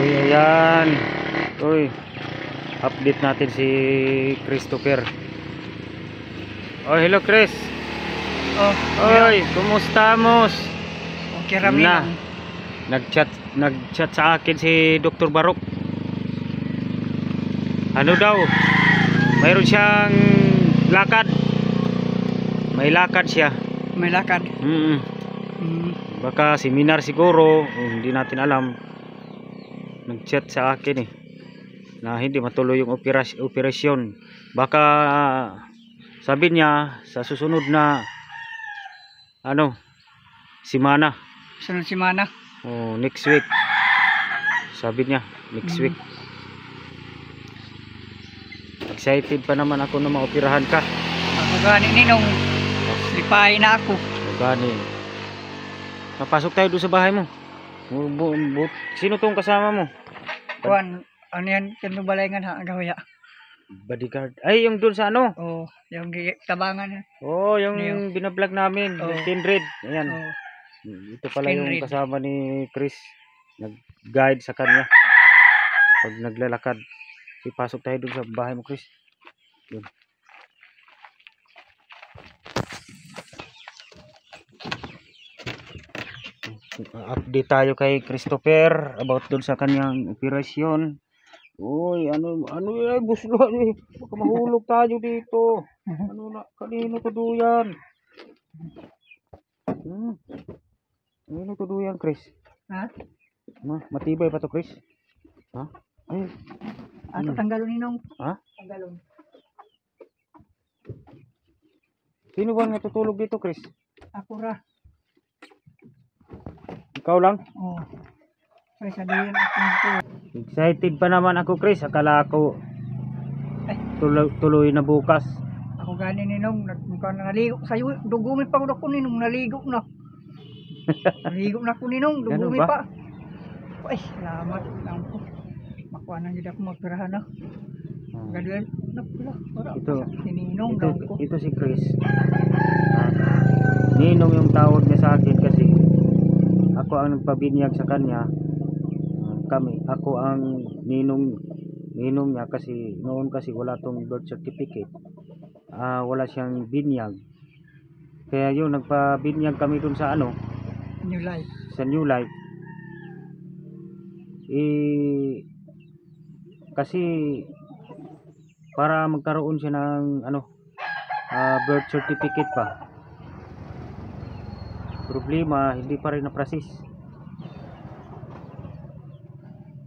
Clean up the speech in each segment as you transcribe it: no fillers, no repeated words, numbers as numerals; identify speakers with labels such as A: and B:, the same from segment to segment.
A: Uy, ayan. Uy, update natin si Christopher. Oh, hello Chris.
B: Oh,
A: Oy, kumusta mos?
B: okay rami
A: Na,
B: lang.
A: nagchat sa akin si Dr. Barok. Ano daw? Mayroon siyang lakad. May lakad siya.
B: May lakad.
A: Baka seminar siguro, hindi natin alam. Nagchat sa akin na hindi matuloy yung operasyon. Baka sabi niya sa susunod na semana.
B: Sunod semana.
A: Next week. Sabi niya, next week. Excited pa naman ako na maoperahan ka.
B: Ako gani ninong. Lipahin na ako.
A: Gani. Papasok tayo doon sa bahay mo. Sino tong kasama mo?
B: Kuan, ano yan? Kano balangan ha? Gawaya.
A: Bodyguard. Ay, yung doon sa ano?
B: Oh, yung tabangan.
A: Yung binablog namin. Yung Kindred. Ayan.
B: Oh.
A: Ito pala yung
B: Kindred.
A: kasama ni Chris. Nag-guide sa kanya. Pag naglalakad. Ipasok tayo doon sa bahay mo, Chris. Yun. Update tayo kay Christopher about doon sa kanyang operasyon. Uy, ano gusto baka mahulog tayo dito. Kanino to duyan? Kanino to duyan, Chris?
B: Ha?
A: Matibay pa to, Chris? Ha? Ay.
B: Ato tanggalon ninong.
A: Ha?
B: Tanggalon.
A: Sino ba natutulog dito, Chris?
B: Ako ra.
A: Ikaw lang?
B: Oh. Ay, sabihin ako.
A: Excited pa naman ako, Chris. Akala ko tuloy na bukas.
B: Ako gani ninong. Naligo. Sayo, dugumi pa ko ninong. Naligo na. Naligo na ko ninong. Dugumi pa. Ay, salamat. Ako. Makuha na nila ako magpirahan na. Gaduan.
A: Ito si Chris. Ninong yung tawag niya sa akin kasi ako ang nagpabinyag sa kanya. Ako ang ninong niya kasi noon kasi wala tong birth certificate. Wala siyang binyag. Kaya yun, nagpabinyag kami dun sa
B: New Life.
A: Sa New Life. Kasi para magkaroon siya ng birth certificate pa. Problema, hindi pa rin na-process.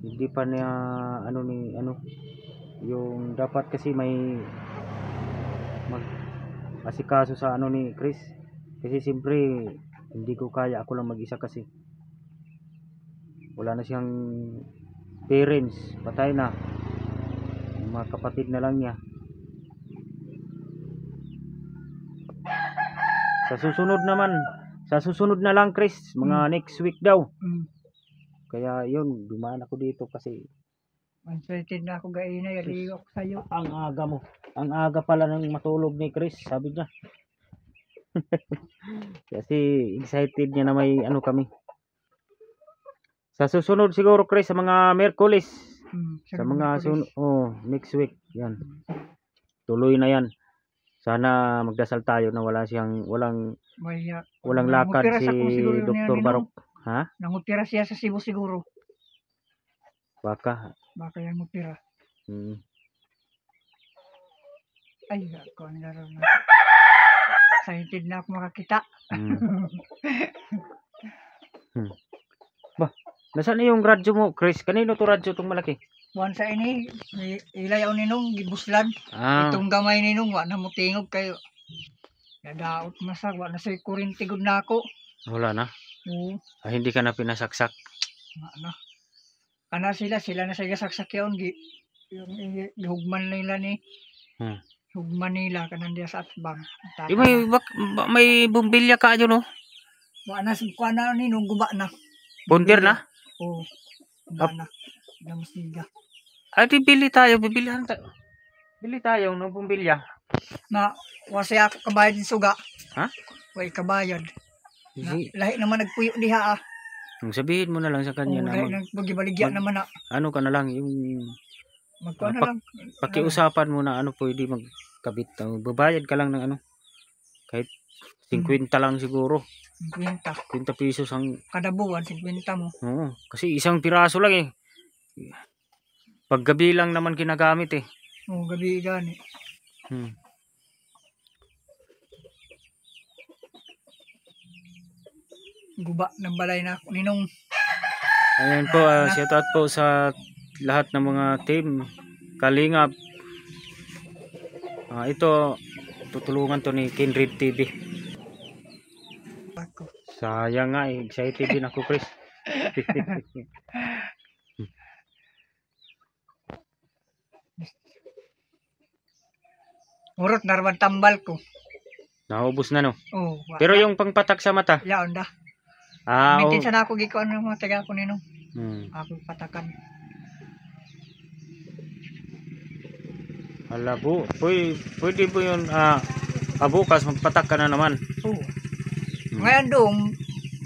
A: Hindi pa niya yung dapat kasi may mag-asikaso sa ni Chris. Kasi siyempre hindi ko kaya, ako lang mag-isa kasi. Wala na siyang parents, patay na. Mga kapatid na lang niya. Sa susunod na lang, Chris, mga next week daw. Kaya yun, dumaan ako dito kasi
B: excited na ako gaina, yaligo ako sa'yo.
A: Ang aga mo. Ang aga pala nang matulog ni Chris, sabi niya. Kasi excited niya na may kami. Sa susunod siguro, Chris, sa mga Miyerkules. Sa mga next week, yan. Tuloy na yan. Sana magdasal tayo na walang lakad si Dr. Barok. Ha?
B: Nangupira siya sa Cebu siguro.
A: Baka
B: yung mupira. Ay, ako ang laro na. Excited na ako makakita.
A: Nasaan na yung radyo mo, Chris? Kanino to radyo itong malaki?
B: Buwan sa ini, ilayaw ninong, gibuslan. Itong gamay ninong, wala na mo tingog kayo. Nadaot masag, wala na sa'y kurintigod na ako.
A: Wala na?
B: Oo.
A: Hindi ka na pinasaksak?
B: Wala na. Kana sila na sa gasaksak yun. Yung hugman nila ni. Hugman nila, kanan diya sa atbang.
A: May bumbilya ka dyan, no?
B: Wala na, kuha na ninong, guba na.
A: Puntir na?
B: Oo. Guba na. Gamasiga.
A: Ay, bili tayo. Bili tayo ng bumbilya.
B: Wasi ako kabayad ng suga.
A: Ha?
B: Way kabayad. Lahi naman nagpuyo diha .
A: Sabihin mo na lang sa kanya na
B: Magibaligya naman na.
A: ano ka na lang yung
B: Magkuha na lang.
A: pakiusapan mo na ano pwede magkabit. Babayad ka lang ng ano kahit 50 lang siguro.
B: 50.
A: 50 pesos ang
B: Kada buwan, 50 mo.
A: oo, kasi isang piraso lang eh. Paggabi lang naman ginagamit eh.
B: Oo, gabi gani. Guba ng balay na ako ninong.
A: Ayan po, shout out po sa lahat ng mga team Kalingap. Ito tutulungan to ni Kindred TV.
B: Ako.
A: Sayang nga eh, excited din ako, Chris.
B: Urot narman tambal ko.
A: Naubos na no.
B: Oh,
A: Pero yung pangpatak sa mata.
B: yaon da.
A: Oo.
B: Mintin sana ako gikuan ng mga taga ko ninong. Ako patakan.
A: Hala po, pwede po yun, bukas magpatak ka na naman.
B: Oo. Ngayon doon,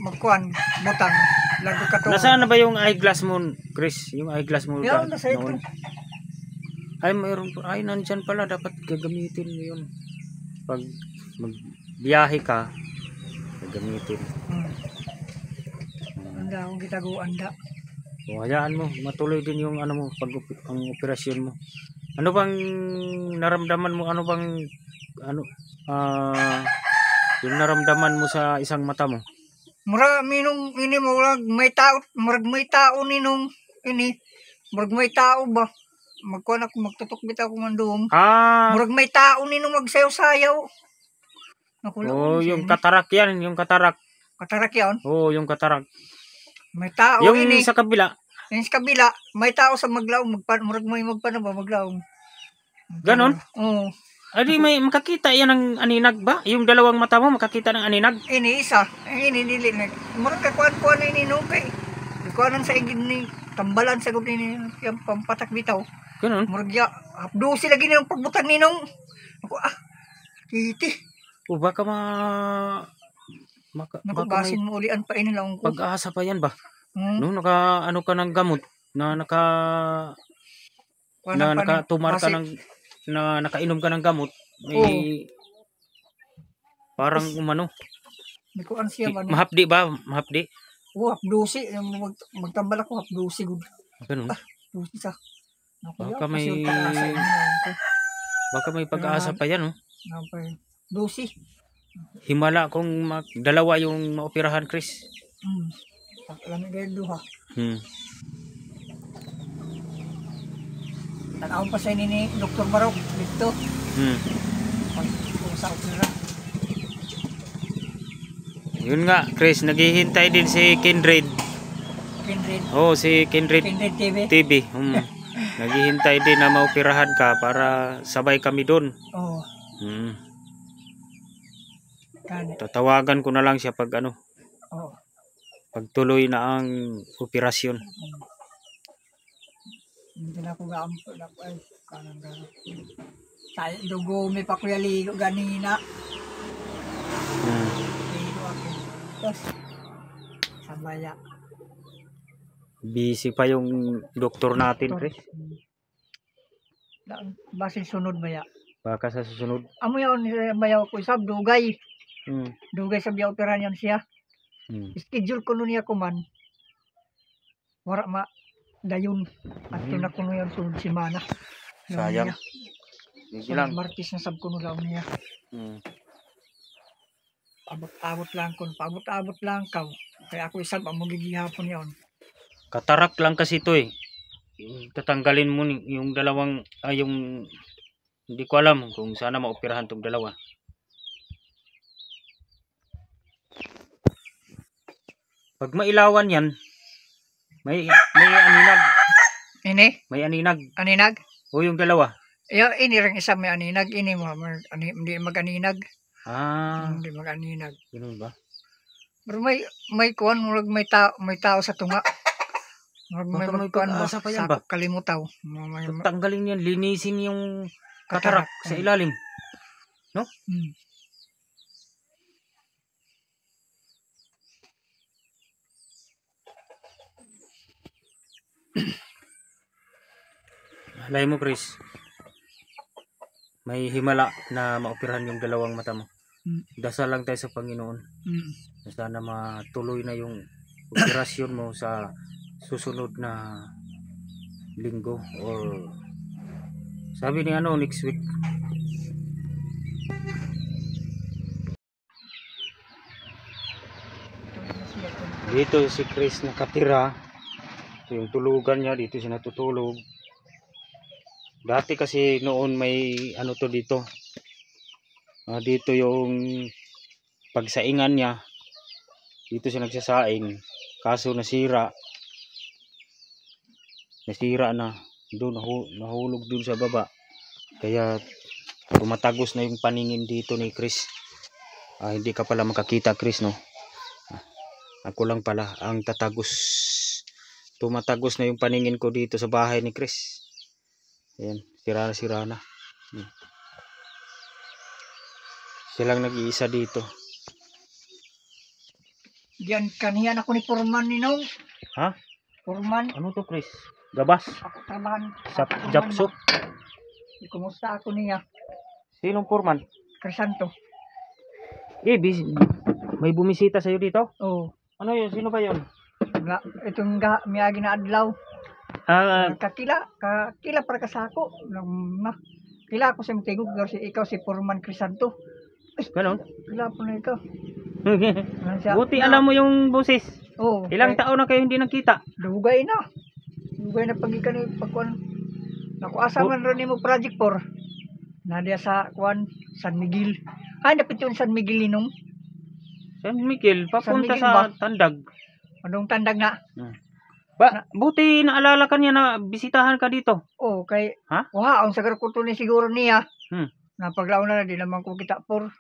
B: magkuhan, butang, lago ka to.
A: Nasaan na ba yung eyeglass mo, Chris? Yung eyeglass mo
B: Yaon na sa ito.
A: Ay, mayroon po. Ay, nandyan pala. Dapat gagamitin mo yun. Pag magbiyahe ka, gagamitin.
B: Anda, akong gitaguan da.
A: O, hayaan mo. Matuloy din yung ano mo, ang operasyon mo. Ano bang naramdaman mo? Ano bang, yung naramdaman mo sa isang mata mo?
B: Murag minong ini murag may tao ninong ini. Murag may tao ba? Magkuhan ako, magtutok bitaw ko man doon. Murag may tao ninong magsayaw-sayaw.
A: Yung katarak yan, yung katarak.
B: Katarak yan?
A: Oo, yung katarak.
B: May tao
A: yung
B: ini.
A: Sa kabila.
B: Yung sa kabila, may tao sa maglaw, murag may magpanaba maglaw.
A: Ganon?
B: Oo.
A: Adi may makakita yan ng aninag ba? Yung dalawang mata mo makakita ng aninag?
B: Ini isa. Ini dili na. Murag kakuan-kuan ini no kay. Kuanan sa igid ni tambalan sa gud ni yung pampatak bitaw.
A: Ganon?
B: Murag ya hapdo sila gini ng pagbutan ninong. Ako kiti.
A: O baka
B: Nakabasin mo ulian pa ini lang ko.
A: Pag-asa pa yan ba? No, ano ka ng gamot na nakatumar ka ng nakainom ka ng gamot, may parang umano.
B: Kuan siya ba?
A: Mahapdi ba? Mahapdi?
B: Oo, hapdusi. Magtambal ako, hapdusi gud.
A: Ganun?
B: Hapdusi sa.
A: Baka may pag-asa pa yan, oh.
B: Dusi.
A: Himala kung dalawa yung maoperahan, Chris.
B: Alam nga duha. Tanawon pa sa ni Dr. Barok dito. Sa opera.
A: Yun nga, Chris, naghihintay din si Kindred. Oh, si Kindred TV. Naghihintay din na maoperahan ka para sabay kami doon.
B: Oo.
A: Tatawagan ko na lang siya pag pagtuloy na ang operasyon.
B: Hindi na ako gaampo na po ay kanang gano'n. Tayo dugo may pakuya ligo ganina. Ligo ako. Tapos sabaya.
A: Busy pa yung doktor natin, Chris.
B: Basin sunod baya.
A: Baka sa susunod.
B: Amo yun, bayaw ko isab, dugay. Dugay sa biya operahan yan siya. Schedule ko nun niya kuman. Wara dayon at na kuno yan sunod semana.
A: Sayang.
B: Sunod Martes na sab kuno lang niya. Abot-abot lang kun, paabot-abot lang kaw. Kaya ako isab ang magigihapon yon.
A: Katarak lang kasi ito eh. Tatanggalin mo yung dalawang yung hindi ko alam kung sana maoperahan tong dalawa. Pag mailawan yan, may aninag.
B: Ini?
A: May aninag.
B: Aninag?
A: O yung dalawa.
B: Ini rin isa may aninag. Ini mo, hindi mag-aninag. Hindi mag-aninag.
A: Ganun ba?
B: Pero may kuwan, may tao sa tunga. May kuwan ba?
A: Sa
B: kalimutaw.
A: Tanggalin yan, linisin yung katarak sa ilalim. No? Alay mo, Chris. May himala na maoperahan yung dalawang mata mo. Dasal lang tayo sa Panginoon. Sana matuloy na yung operasyon mo sa susunod na linggo or sabi ni next week. Dito si Chris nakatira. Ito yung tulugan niya, dito siya natutulog. Dati kasi noon may to dito. Dito yung pagsaingan niya. Dito siya nagsasaing. Kaso nasira. Nasira na. Doon nahulog doon sa baba. Kaya tumatagos na yung paningin dito ni Chris. Hindi ka pala makakita, Chris, no? Ako lang pala ang tatagos. Tumatagos na yung paningin ko dito sa bahay ni Chris. Ayan, sira na. Silang nag-iisa dito.
B: Diyan kaniyan ako ni Purman Ninong.
A: Ha?
B: Purman.
A: Ano to, Chris? Gabas?
B: Ako trabahan.
A: Sa Japsok?
B: Kumusta ako niya?
A: Sinong Purman?
B: Crisanto.
A: May bumisita sa'yo dito?
B: Oo.
A: Ano yun? Sino ba yun?
B: Itong miyagi na adlaw. Kakila para kasako. Kila ako sa tingog. Ikaw si Purman Crisanto.
A: Ganon?
B: Kila po na ikaw.
A: Buti alam mo yung boses.
B: Oo.
A: Ilang taon na kayo hindi nakita?
B: Dugay na. Dugay na pagikan ni pagkuan. Naku asaman ron mo Project 4. Nadia sa kuan San Miguel. Napit yun San Miguel Ninong.
A: San Miguel, papunta
B: San Miguel
A: sa
B: ba?
A: Tandag.
B: Anong tandag na?
A: Buti naalala ka niya na bisitahan ka dito.
B: Oo, kay
A: Ha?
B: ang sagar ko to ni siguro niya. Napaglaon na di naman ko kita por.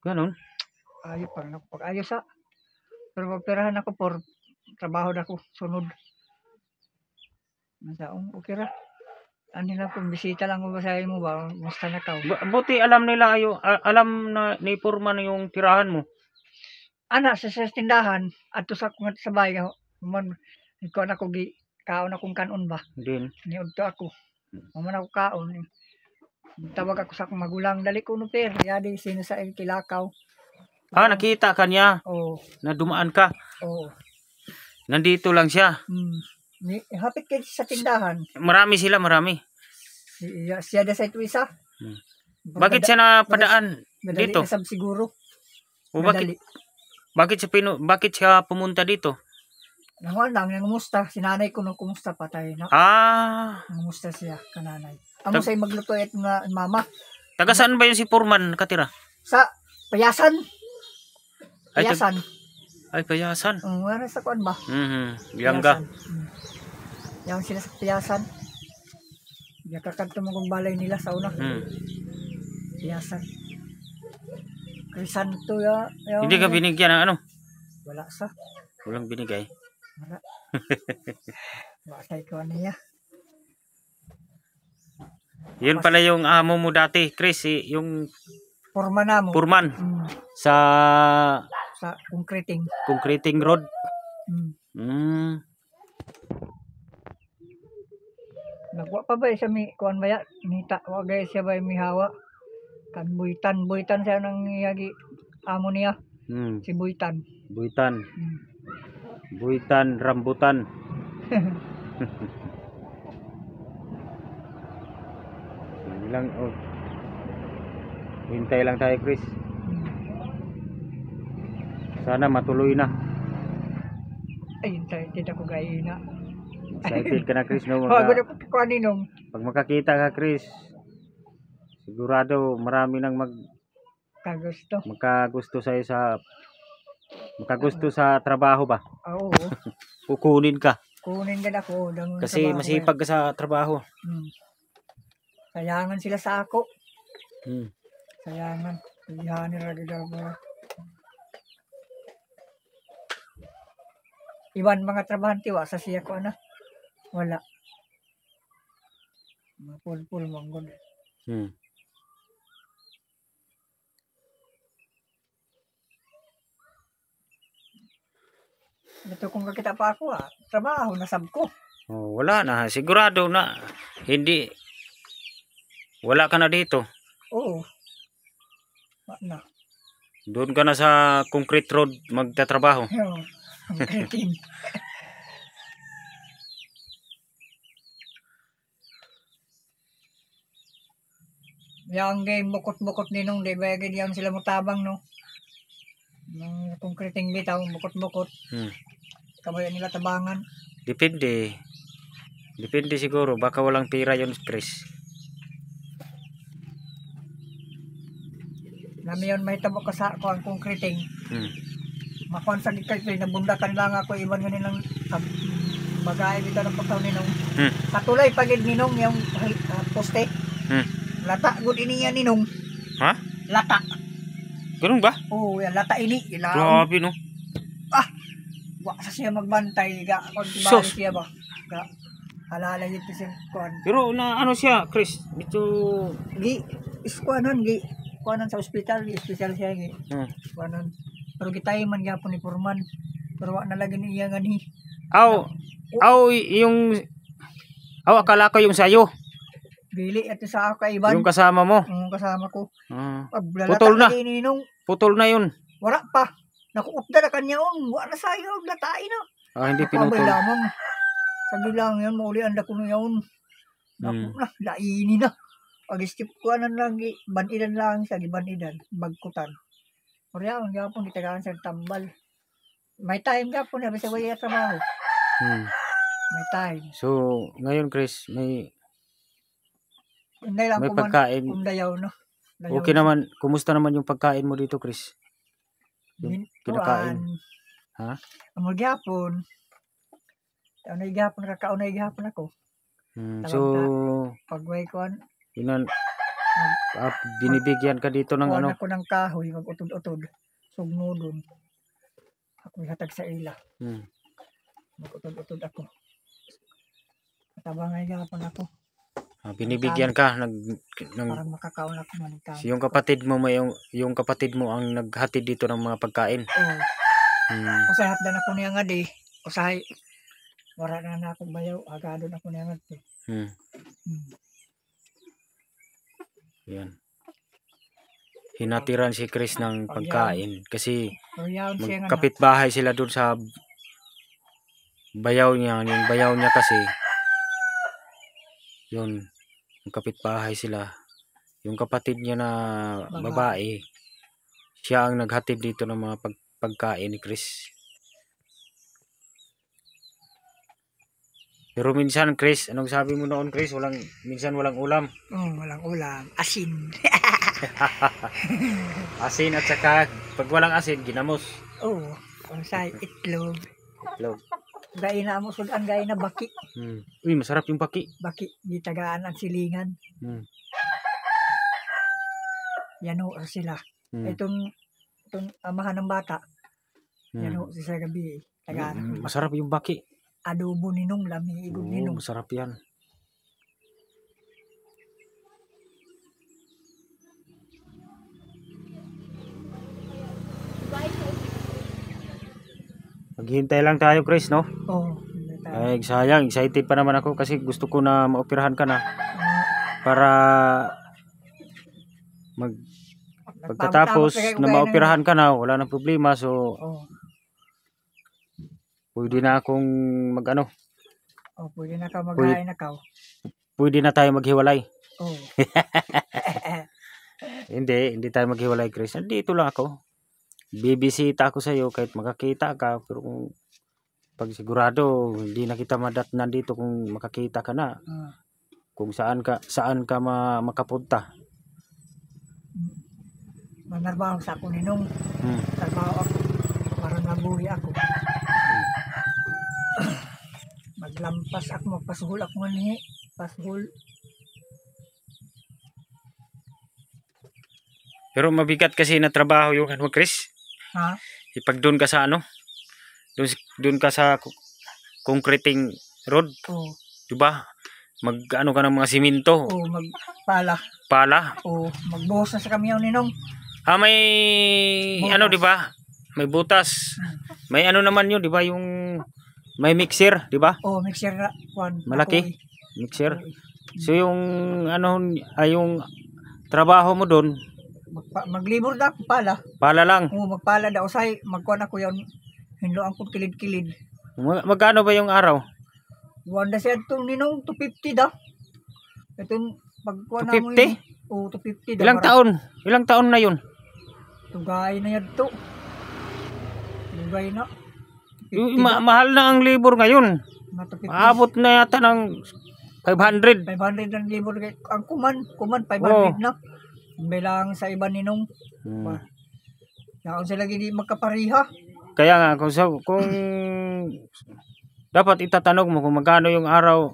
A: Ganon?
B: Ayos pag ayos sa. Pero operahan ako por trabaho na ko sunod. Masaong okay ra. Ano na kung bisita lang ko basahin mo ba? Musta na ka?
A: Buti alam nila alam na ni Purman yung tirahan mo.
B: Sa tindahan at sa kung sa bahay man ko na ko gi kaon akong kanon ba.
A: Din.
B: Niudto ako. Maman ako kaon. Tawag ako sa akong magulang dali ko no per. Yadi sino sa kilakaw.
A: Nakita ka niya.
B: Oo.
A: Na dumaan ka.
B: Oo.
A: Nandito lang siya.
B: Hapit kayo sa tindahan.
A: Marami.
B: Siya da sa ito isa.
A: Bakit siya napadaan dito?
B: Madali siguro.
A: O bakit siya pumunta dito?
B: Nakuha lang, nangumusta. Sinanay ko nung kumusta patay na. Nangumusta siya, kananay. Amo sa'yo magluto at mama.
A: Taga saan ba yung si Purman nakatira?
B: Sa Payasan. Payasan.
A: Payasan.
B: Wala sa kuan ba?
A: Yangga.
B: Yang sila sa Payasan. Kakanto mo kong balay nila sa una. Payasan. Crisanto ya.
A: Hindi ka binigyan ng ano?
B: Wala sa.
A: Walang binigay.
B: Wala. Bakay ko niya.
A: Yun pala yung amo mo dati, Chris, yung
B: Purman na mo.
A: Purman. Sa concreting road.
B: Nagwa pa ba siya may kuan ba ya? Nita wagay siya ba may hawa? Kan buitan siya nang yagi amo niya. Si Buitan.
A: Buitan rambutan. Hintay lang tayo, Chris. Sana matuloy na.
B: Ay, hindi ako gaya na.
A: Excited ka na, Chris, no? Pag makakita ka, Chris, sigurado marami nang makagusto sa trabaho ba?
B: Oo.
A: Kukunin ka.
B: Kunin ka na ako.
A: Kasi masipag ka sa trabaho.
B: Sayangan sila sa ako. Sayangan. Iyahan nila ba? Iwan mga trabahante wa sa siya ko na. Wala. Mga pulpul manggod. Ito kung kakita pa ako trabaho nasab ko.
A: Oh, wala na. Sigurado na. Hindi. Wala ka na dito.
B: Oo. Na.
A: Doon ka na sa concrete road magtatrabaho.
B: Yung, ang kritin. Yang game bukot-bukot ninong, di ba yan sila mutabang, no? Yung konkreting bitaw, bukot-bukot. Kabayan nila tabangan.
A: Depende. Depende siguro. Baka walang pira yun, Chris.
B: Nami yun may tabo ka sa ako ang konkreting. Makuan sa gikay, nabundakan lang ako, iban nga nilang bagay dito ng pagkaw ninong. Katulay pagid ninong yung poste. Lata, good iniya ninong.
A: Ha?
B: Lata.
A: Ganun ba?
B: Oo, yan, lata ini. Ilaw.
A: Grabe, no?
B: Wa sa siya magbantay, ga, kung tibali
A: Sus!
B: siya ba? Ga, halala yun siya kuan.
A: Pero na ano siya, Chris? Dito...
B: Kuanon, kuanon sa ospital, special siya, kuanon. Pero gitay man gapon ni Purman. Pero wa na lagi niya nga ni. Akala ko yung sayo. Dili at sa ako kay Iban.
A: Yung kasama mo.
B: Kasama ko.
A: Putol na.
B: Ninong.
A: Putol na yun.
B: Wala pa. Nakuupda na kanya on. Wala na sayo. Latain na.
A: Hindi pinutol.
B: Abay lamang. Sabi lang yan. Maulian na kuno yun. Naku na. Laini na. Pag-skip ko na lang. Banidan lang siya. Banidan. Bagkutan. Kaya ang gapon. Itagaan sa tambal. May time gapon. Sabi sa waya trabaho. May time.
A: So, ngayon Chris, may
B: lang
A: pagkain.
B: Dayaw, no? Dayaw
A: Okay naman. Kumusta naman yung pagkain mo dito, Chris? Yung kinakain. Ha?
B: Ang magyapon. Unay gapon, kakaunay gapon ako.
A: So,
B: pagway ko,
A: binibigyan ka dito ng ano?
B: Ako ng kahoy, mag-utod-utod. Sugnudon. Ako hatag sa ila. Mag-utod-utod ako. Matabangay gapon ako.
A: Binibigyan ka
B: para makakaon ako man ikaw.
A: Yung kapatid mo yung kapatid mo ang naghatid dito ng mga pagkain.
B: Oo. Usahay hatdan ako niya nga di. Usahay wala na akong bayaw, agado na ako niya nga di.
A: Yan. Hinatiran si Chris ng pagkain kasi kapitbahay sila doon sa bayaw niya. Yung bayaw niya kasi yun, yung kapitbahay sila. Yung kapatid niya na babae, siya ang naghatid dito ng mga pagkain ni Chris. Pero minsan, Chris, anong sabi mo noon, Chris? Minsan walang ulam.
B: Walang ulam. Asin.
A: Asin at saka, pag walang asin, ginamos.
B: Say itlog.
A: Itlog.
B: Gaya na mo sudan, gaya na baki.
A: Uy, masarap yung baki.
B: Baki, di tagaan ang silingan. Yan ho sila. Itong amahan ng bata. Yan ho sa gabi. Tagaan.
A: Masarap yung baki.
B: Adobo ninong, lami igod ninong.
A: Masarap yan. Maghihintay lang tayo, Chris, no? Ay, sayang, excited pa naman ako kasi gusto ko na maoperahan ka na para pagkatapos na maoperahan ka na, wala nang problema, so pwede na akong
B: pwede na ka maghain na ka.
A: Pwede na tayo maghiwalay. Hindi tayo maghiwalay, Chris. Dito lang ako. Bibisita ako sa iyo kahit makakita ka, pero kung pag sigurado hindi na kita madatnan dito kung makakita ka na. Kung saan ka makapunta.
B: Manarbaho sa ako ninong. Trabaho ako para nabuhi ako. Maglampas ako, magpasuhol ako nga pasuhol.
A: Pero mabigat kasi na trabaho yung ano, Chris. Ipag doon ka sa doon ka sa concreting road. Diba? Mag-ano ka ng mga siminto.
B: Magpala.
A: Pala?
B: Magbuhos na sa kamyaw ninong.
A: May
B: butas.
A: Ano, diba? May butas. May ano naman yun, diba? Yung may mixer, di ba?
B: Oh, mixer na kwan.
A: Malaki?
B: Ako,
A: Mixer.
B: eh.
A: So yung ano ay yung trabaho mo doon,
B: Maglibor na ako pala.
A: pala lang.
B: Oo, magpala daw say magkuan ako yon. Hinlo ang kilid-kilid.
A: Magkano ba yung araw?
B: Wanda siya itong ninong 250 da. Itong pagkuan na mo
A: 250?
B: yun. Oo, 250 da.
A: Ilang taon? Ilang taon na yun?
B: Tugay na yan to. Tugay na.
A: Mahal na ang libur ngayon.
B: Na 250.
A: Maabot na yata ng 500.
B: 500 ang libor. Ang kuman 500
A: Oo.
B: na. Bilang sa iba ninong.
A: Hmm.
B: Yaon sila gini magkapariha.
A: Kaya nga kung dapat itatanong mo kung magkano yung araw,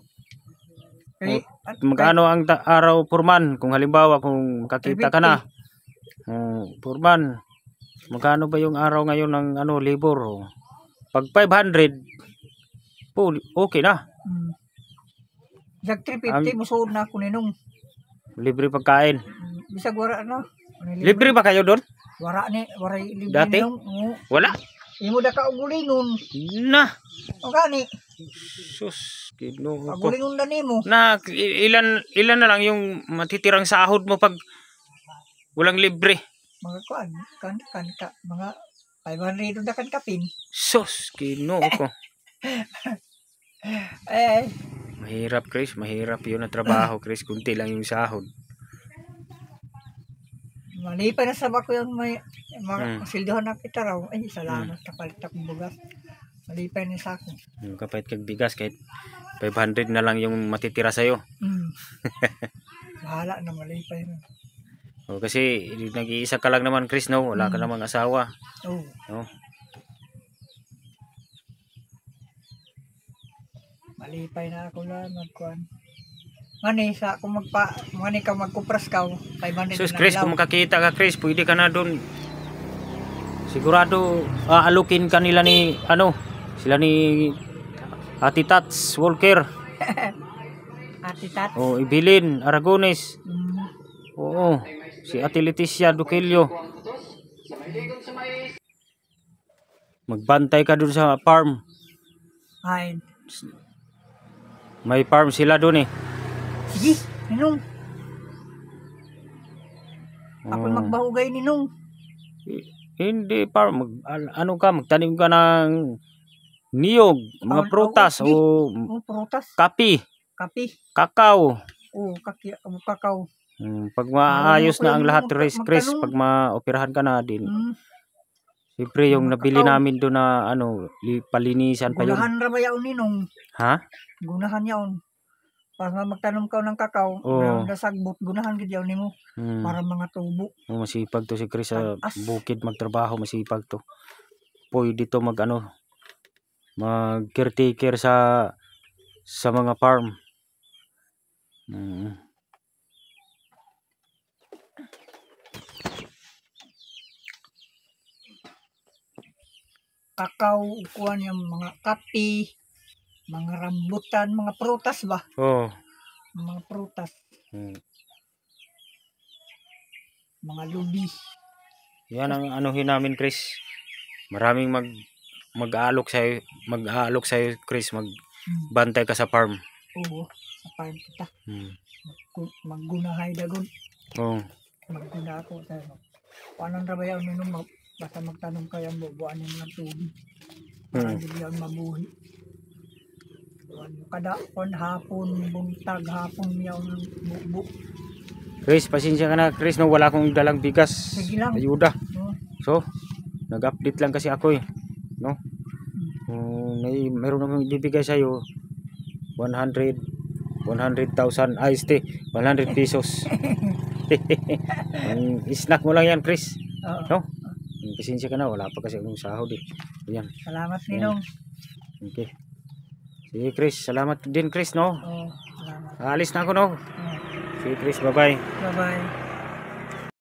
B: Kay,
A: magkano ang araw purman kung halimbawa kung makakita ka na. Purman, magkano ba yung araw ngayon ng ano libur? Pag 500, okay na.
B: Jag 350 musuod na ako ninong.
A: Libre pagkain.
B: Bisag wara na.
A: Libre ba kayo doon?
B: Wara libre
A: Dati?
B: ninong. Oo.
A: Wala.
B: Imo da ka og gulingon.
A: Na.
B: O gani,
A: Sus, Ginoo ko.
B: gulingon na nimo.
A: Na ilan na lang yung matitirang sahod mo pag walang libre.
B: Mga kuan, mga 500 da kan kapin.
A: Sus, Ginoo ko.
B: Eh,
A: Mahirap, Chris. Mahirap yun ang trabaho, Chris. Kunti lang yung sahod.
B: malipay na sa bako yung may mga sildohan na kita raw. Ay, salamat kapalit akong bugas. Malipay na sa ako.
A: Yung kapait kag bigas, kahit 500 na lang yung matitira sa'yo.
B: Bahala na malipay na.
A: O, kasi nag-iisa ka lang naman, Chris, no? Wala ka namang asawa.
B: Oo.
A: No?
B: Malipay na ako lang magkuan. Mani sa kung mani ka magkupras ka 500
A: Sus,
B: na
A: Chris,
B: lang.
A: kung makakita ka, Chris, pwede ka na doon. Sigurado, aalukin ka nila ni, sila ni Ate Tats Walker.
B: Ate Tat.
A: O, Ibilin, Aragones. Oo, si Ate Leticia Duquilio. Magbantay ka doon sa farm.
B: Ay.
A: May farm sila doon eh.
B: Sige, ninong. Ako magbahugay ninong.
A: Hindi farm, magtanim ka ng niyog, mga prutas o
B: prutas.
A: kapi,
B: Kapi.
A: kakao.
B: Oo, kakao.
A: Pag maayos na ang lahat, Chris, pag maoperahan ka na din. Siyempre yung nabili namin doon na palinisan pa yun.
B: Gunahan ra ba yaon ninong?
A: Ha?
B: Gunahan yaon. Para magtanom ka ng kakao, sagbot, gunahan gid yaon nimo para mga tubo.
A: Masipag to si Chris sa bukid magtrabaho, masipag to. Pwede to mag-caretaker sa mga farm.
B: Kakao, kuan yung mga kapi, mga rambutan, mga prutas ba?
A: Oo.
B: Mga prutas. Mga lubi.
A: Yan ang anuhin namin, Chris. Maraming mag-aalok sa'yo, Chris. Magbantay ka sa farm.
B: Oo, sa farm kita. Maggunahay dagon.
A: Oo.
B: Magguna ako. Paano ra ba yaon ninong basta magtanong kayo ang bubuan ng mga tubig. Para hindi yan mabuhi. Kada hapon, buntag, hapon yaw ng bubo.
A: Chris, pasensya ka na, Chris, no, wala akong dalang bigas.
B: Sige lang.
A: Ayuda. So, nag-update lang kasi ako eh. No? Meron akong ibibigay sa'yo 100,000 100 pesos. Snack mo lang yan, Chris. No? Pasensya ka na, wala pa kasi akong sahod eh. Ayan.
B: Salamat ninong.
A: Okay. Sige, Chris, salamat din, Chris, no?
B: Oo, salamat.
A: Alis na ako, no? Sige, Chris, bye-bye.
B: Bye-bye.